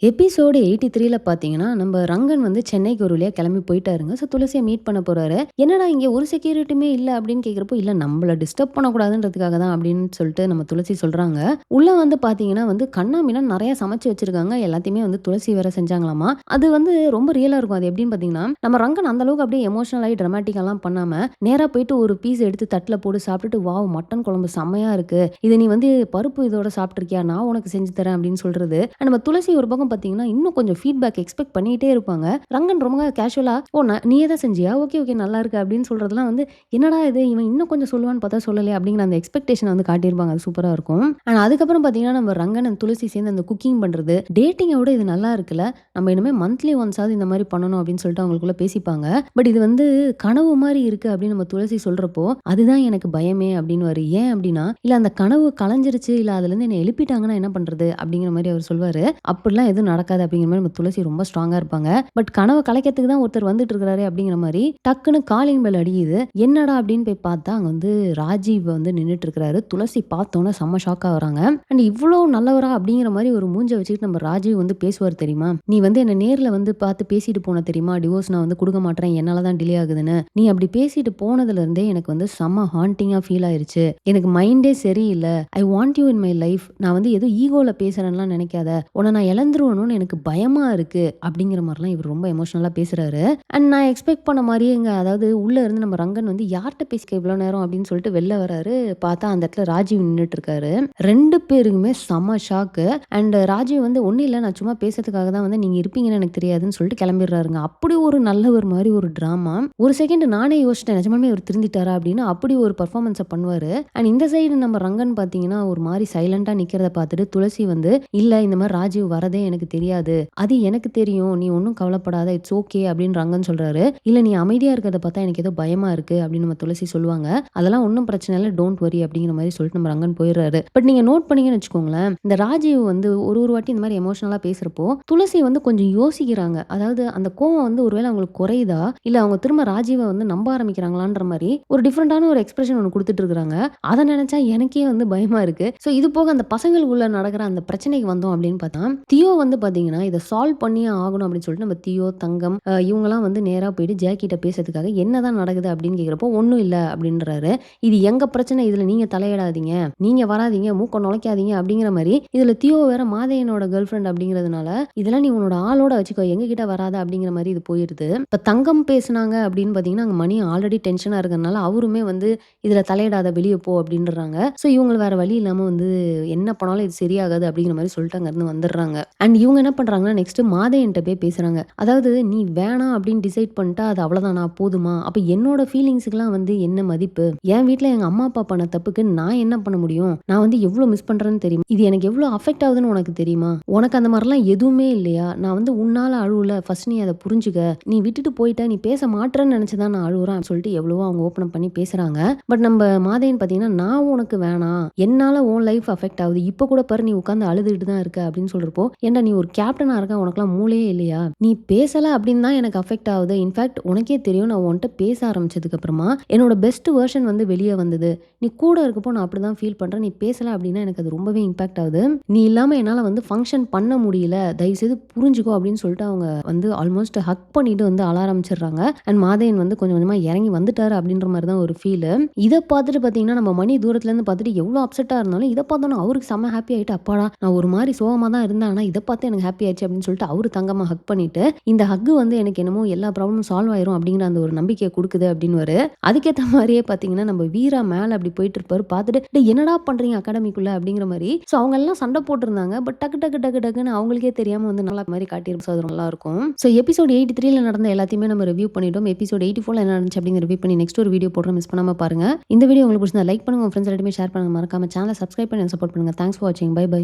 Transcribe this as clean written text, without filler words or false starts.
Episode 83ல பார்த்தீங்கன்னா, நம்ம ரங்கன் வந்து சென்னைக்கு ஒரு வழியா கிளம்பி போயிட்டாருங்க. ஸோ துளசிய மீட் பண்ண போறாரு. "என்னடா இங்க ஒரு செக்யூரிட்டியுமே இல்ல" அப்படின்னு கேட்கிறப்போ, "இல்ல நம்மள டிஸ்டர்ப் பண்ணக்கூடாதுன்றதுக்காக தான்" அப்படின்னு சொல்லிட்டு நம்ம துளசி சொல்றாங்க. உள்ள வந்து பார்த்தீங்கன்னா வந்து கன்னாபின்னான்னு நெறைய சமைச்சு வச்சிருக்காங்க. எல்லாத்தையுமே வந்து துளசி வேற செஞ்சாங்களாமா. அது வந்து ரொம்ப ரியலா இருக்கும். அது எப்படின்னு பார்த்தீங்கன்னா, நம்ம ரங்கன் அந்த அளவுக்கு அப்படியே எமோஷனல் ஆகி டிராமாட்டிக்காலாம் பண்ணாம, நேரா போயிட்டு ஒரு பீஸ் எடுத்து தட்டுல போட்டு சாப்பிட்டுட்டு, "வாவ்! மட்டன் குழம்பு செம்மையா இருக்கு. இத நீ வந்து பருப்பு இதோட சாப்பிட்டுருக்கியா? நான் உனக்கு செஞ்சு தரேன்" அப்படின்னு சொல்றது. நம்ம துளசி ஒரு பக்கம் பார்த்தீங்கன்னா, இன்னும் கொஞ்சம் ஃபீட்பேக் எக்ஸ்பெக்ட் பண்ணிட்டே இருப்பாங்க. ரங்கன் ரொம்ப கேஷுவலா, "ஓ! நீயே தான் செஞ்சியா? ஓகே, ஓகே நல்லா இருக்கு" அப்படின்னு சொல்றதெல்லாம் வந்து, என்னடா இது இவன் இன்னும் கொஞ்சம் சொல்லுவான்னு பார்த்தா சொல்லலையே அப்படிங்கிற அந்த எக்ஸ்பெக்டேஷன வந்து காட்டியிருப்பாங்க. அது சூப்பரா இருக்கும். ஆனா அதுக்கப்புறம் பார்த்தீங்கன்னா, நம்ம ரங்கன் அண்ட் துளசி சேர்ந்து அந்த குக்கிங் பண்றது, டேட்டிங்க விட இது நல்லா இருக்குல்ல. நம்ம இனிமே மந்த்லி ஒன்ஸாவது இந்த மாரி பண்ணணும் அப்படின்னு சொல்லிட்டு அவங்களுக்குள்ள பேசிப்பாங்க. பட் இது வந்து கனவு மாரி இருக்கு அப்படின்னு நம்ம துளசி சொல்றப்போ, அதுதான் எனக்கு பயமே அப்படின்னுவாரு. ஏன் அப்படின்னா, இல்ல அந்த கனவு கலைஞ்சிருச்சு, இல்ல அதுலேருந்து என்ன எழுப்பிட்டாங்கன்னா என்ன பண்றது? அப்படிங்கிற மாரி அவர் சொல்வாரு. அப்படிலாம் எதுவும் நடக்காது அப்படிங்கிற மாரி நம்ம துளசி ரொம்ப ஸ்ட்ராங்கா இருப்பாங்க. பட் கனவ கலைக்கிறதுக்கு தான் ஒருத்தர் வந்துட்டு இருக்கிறாரு அப்படிங்கிற மாரி டக்குன்னு காலிங் பெல் அடிக்குது. என்னடா அப்படின்னு போய் பார்த்தா அங்க வந்து ராஜீவ் வந்து நின்னுட்டு இருக்கிறாரு. துளசி பார்த்தோன்னே செம்ம ஷாக் ஆகுறாங்க. அண்ட் இவ்ளோ நல்லவரா அப்படிங்கிற மாரி ஒரு மூஞ்ச வச்சுக்கிட்டு நம்ம ராஜீவ் வந்து பேசுவார் தெரியுமா? "நீ வந்து என்ன நேர்ல வந்து பார்த்து பேசிட்டு போன தெரியுமா? டிவோர்ஸ் நான் வந்து குடுக்க மாட்றேன். என்னால தான் டிலே ஆகுதுன்னு. நீ அப்படி பேசிட்டு போனதுல இருந்தே எனக்கு வந்து செம்ம ஹாண்டிங்கா ஃபீல் ஆயிருச்சு. எனக்கு மைண்டே சரியில்ல. I want you in my life. நான் வந்து ஏதோ ஈகோல பேசுறேன்லாம் நினைக்காத. உன்ன நான் இழந்துருவேணும்னு எனக்கு பயமா இருக்கு" அப்படிங்கிற மாரிலாம் இவர் ரொம்ப எமோஷனலா பேசுறாரு. அண்ட் நான் எக்ஸ்பெக்ட் பண்ண மாரியேங்க, அதாவது உள்ள இருந்து நம்ம ரங்கன் வந்து யார்ட்ட பேசிக்க இவ்வளோ நேரம் அப்படின்னு சொல்லிட்டு வெளில வராரு. பார்த்தா அந்த இடத்துல ராஜீவ் நின்னுட்டு இருக்காரு. 2 பேருக்குமே செம்ம ஷாக்கு. அண்ட் ராஜீவ் வந்து "ஒண்ணும் இல்ல, நான் சும்மா பேசுறதுக்காக தான் வந்து நீங்க இருப்பீங்கன்னு எனக்கு தெரியாதுன்னு" சொல்லிட்டு கிளம்பிடுறாருங்க. அப்படி ஒரு நல்லவர் மாரி ஒரு டிராமா. ஒரு செகண்ட் நானே யோசிச்சிட்டேன், நிஜமாலுமே இவர் திருந்திட்டாரா அப்படின்னு. அப்படி ஒரு பெர்ஃபார்மன்ஸ பண்ணுவாரு. அண்ட் இந்த சைடு நம்ம ரங்கன் பார்த்தீங்கன்னா, ஒரு மாரி சைலண்டா நிக்கிறத பார்த்துட்டு துளசி வந்து, "இல்ல இந்த மாரி ராஜீவ் வரதே எனக்கு தெரியாது. அது எனக்கு தெரியும். நீ ஒண்ணும் கவலைப்படாத. இட்ஸ் ஓகே" அப்படின்னு ரங்கன் சொல்றாரு. "இல்ல நீ அமைதியா இருக்கிறத பார்த்தா எனக்கு ஏதோ பயமா இருக்கு" அப்படின்னு நம்ம துளசி சொல்லுவாங்க. "அதெல்லாம் ஒண்ணும் பிரச்சனை இல்ல. டோன்ட் வொரி" அப்படிங்கிற மாரி சொல்லிட்டு நம்ம ரங்கன் போயிடுறாரு. பட் நீங்க நோட் பண்ணீங்கன்னு வச்சுக்கோங்களேன், இந்த ராஜீவ் வந்து ஒரு வாட்டி இந்த மாரி எமோஷனலா பேசுறப்போ, துளசி வந்து கொஞ்சம் யோசிக்கிறாங்க. அதாவது அந்த கோவம் வந்து ஒருவேளை அவங்களுக்கு குறையுதா? இல்ல அவங்க திரும்ப ராஜீவ வந்து நம்ப ஆரம்பிக்கிறாங்களான்ற மாரி ஒரு டிஃபரண்டான ஒரு எக்ஸ்பிரஷன் ஒண்ணு குடுத்துட்டு இருக்காங்க. அத நெனச்சா எனக்கே வந்து பயமா இருக்கு. சோ இது போக அந்த பசங்களுக்குள்ள நடக்கிற அந்த பிரச்சனைக்கு வந்தோம் அப்படின்னு பார்த்தா, தியோ வந்து பார்த்தீங்கன்னா, இத சால்வ் பண்ணியே ஆகணும் அப்படின்னு சொல்லிட்டு நம்ம தியோ, தங்கம் இவங்கலாம் வந்து நேரா போயிட்டு ஜாக்கிட்ட பேசுறதுக்காக என்னதான் நடக்குது அப்படின்னு கேட்கிறப்போ, "ஒண்ணும் இல்ல" அப்படின்றாரு. "இது எங்க பிரச்சனை. இதுல நீங்க தலையிடாதீங்க. நீங்க வராதீங்க. மூக்க நுழைக்காதீங்க" அப்படிங்கிற மாரி இதுல தியோ வேற மாதையனோட கேர்ள் ஃபிரெண்ட் அப்படிங்கிறதுனால, "இதெல்லாம் நீ உன்னோட ஆளோட வச்சுக்கோ. எங்க கிட்ட வராத" அப்படிங்கிற மாரி இது போயிருது. இப்ப தங்கம் பேசுனாங்க அப்படின்னு பார்த்தீங்கன்னா, அங்க மணி ஆல்ரெடி டென்ஷனா இருக்கறனால அவருமே வந்து "இதுல தலையிடாத வெளிய போ" அப்படின்றாங்க. சோ இவங்க வேற வழி இல்லாம வந்து என்ன பண்ணாலும் இது சரியாகாது அப்படிங்கிற மாரி சொல்லிட்டு அங்கருந்து வந்துடுறாங்க. அண்ட் இவங்க என்ன பண்றாங்கன்னா, நெக்ஸ்ட் மாதையன்ட்ட போய் பேசுறாங்க. அதாவது "நீ வேணாம் அப்படின்னு டிசைட் பண்ணிட்டா அது அவ்வளவுதானா? போதுமா? அப்ப என்னோட ஃபீலிங்ஸ்க்குலாம் வந்து என்ன மதிப்பு? என் வீட்ல எங்க அம்மா, அப்பா பண்ண தப்புக்கு நான் என்ன பண்ண முடியும்? நான் வந்து எவ்ளோ மிஸ் பண்றேன்னு தெரியுமா? இது எனக்கு எவ்ளோ அஃபெக்ட் ஆகுதுன்னு உனக்கு தெரியுமா? உனக்கு அந்த மாரிலாம் எதுவுமே இல்லையா? நான் வந்து உன்னால அழுவல. ஃபர்ஸ்ட் நீ அத புரிஞ்சுக்க. நீ விட்டுட்டு போயிட்ட. நீ பேச மாட்றேன்னு நெனச்சு தான் நான் அழுவுறேன்" சொல்லிட்டு எவ்வளவோ அவங்க ஓப்பன் அப் பண்ணி பேசுறாங்க. பட் நம்ம மாதையன் பார்த்தீங்கன்னா, "நான் உனக்கு வேணாம். என்னால உன் லைஃப் அஃபெக்ட் ஆகுது. இப்ப கூட பாரு நீ உட்கார்ந்து அழுதுகிட்டு தான் இருக்க" அப்படின்னு சொல்றப்போ, "ஏன்டா நீ ஒரு கேப்டனா இருக்க. உனக்கெல்லாம் மூளையே இல்லையா? நீ பேசல அப்படின்னு தான் எனக்கு அஃபெக்ட் ஆகுது. இன்ஃபாக்ட் உனக்கே தெரியும் நான் உன்ட்ட பேச ஆரம்பிச்சதுக்கு அப்புறமா என்னோட பெஸ்ட் வெர்ஷன் வந்து வெளிய வந்தது. நீ கூட இருக்கப்போ நான் அப்படிதான் ஃபீல் பண்றேன். நீ பேசல அப்படின்னா எனக்கு அது ரொம்பவே இம்பாக்ட் ஆகுது. நீ இல்லாம என்னால வந்து ஃபங்ஷன் பண்ண முடியல. தயவு செய்து புரிஞ்சுக்கோ" அப்படின்னு சொல்லிட்டு அவங்க வந்து ஆல்மோஸ்ட் ஹக் பண்ணிட்டு வந்து அழ ஆரம்பிச்சிடுறாங்க. அண்ட் மாதையன் வந்து கொஞ்சம் கொஞ்சமா இறங்கி வந்துட்டாரு அப்படின்ற மாரி தான் ஒரு ஃபீல். இத பார்த்துட்டு பார்த்தீங்கன்னா, நம்ம மணி தூரத்துல இருந்து பார்த்துட்டு எவ்வளோ அப்செட்டா இருந்தாலும், இத பார்த்தோனே அவருக்கு செம்ம ஹாப்பி ஆயிட்டு, "அப்பாடா! நான் ஒரு மாரி சோகமா தான் இருந்தேன். ஆனா இத பார்த்து எனக்கு ஹாப்பி ஆயிடுச்சு" அப்படின்னு சொல்லிட்டு அவரு தங்கமா ஹக் பண்ணிட்டு, "இந்த ஹக் வந்து எனக்கு என்னமோ எல்லா ப்ராப்ளமும் சால்வ் ஆயிரும்" அப்படிங்கிற அந்த ஒரு நம்பிக்கைய குடுக்குது அப்படின்னுவாரு. அதுக்கேத்த மாரியே பார்த்தீங்கன்னா, நம்ம வீரா மேல அப்படி போயிட்டு இருப்பாரு. பார்த்துட்டு, "டேய் என்னடா பண்றீங்க அகாடமிக்குள்ள?" அப்படிங்கிற மாரி. சோ அவங்க எல்லாம் சண்டை போட்டுருந்தாங்க. பட் டக்கு டக்கு டக்கு டக்குன்னு அவங்களுக்கே தெரியாம வந்து நல்லா மாரி காட்டியிருப்பாரு. அது நல்லாருக்கும். சோ எபிசோட் 83ல நடந்த எல்லாத்தையுமே நம்ம ரிவ்யூ பண்ணிட்டோம். எபிசோட் 84ல என்ன நடந்துச்சு அப்படிங்கிற ரிவ்யூ பண்ணி நெக்ஸ்ட் ஒரு வீடியோ போடுறோம். மிஸ் பண்ணாம பாருங்க. இந்த வீடியோ உங்களுக்கு பிடிச்சிருந்தா லைக் பண்ணுங்க. உங்க ஃப்ரெண்ட்ஸ் எல்லாருமே ஷேர் பண்ணுங்க. மறக்காம சேனலை சப்ஸ்கிரைப் பண்ணி சப்போர்ட் பண்ணுங்க. தேங்க்ஸ் ஃபார் வாட்சிங். Bye by.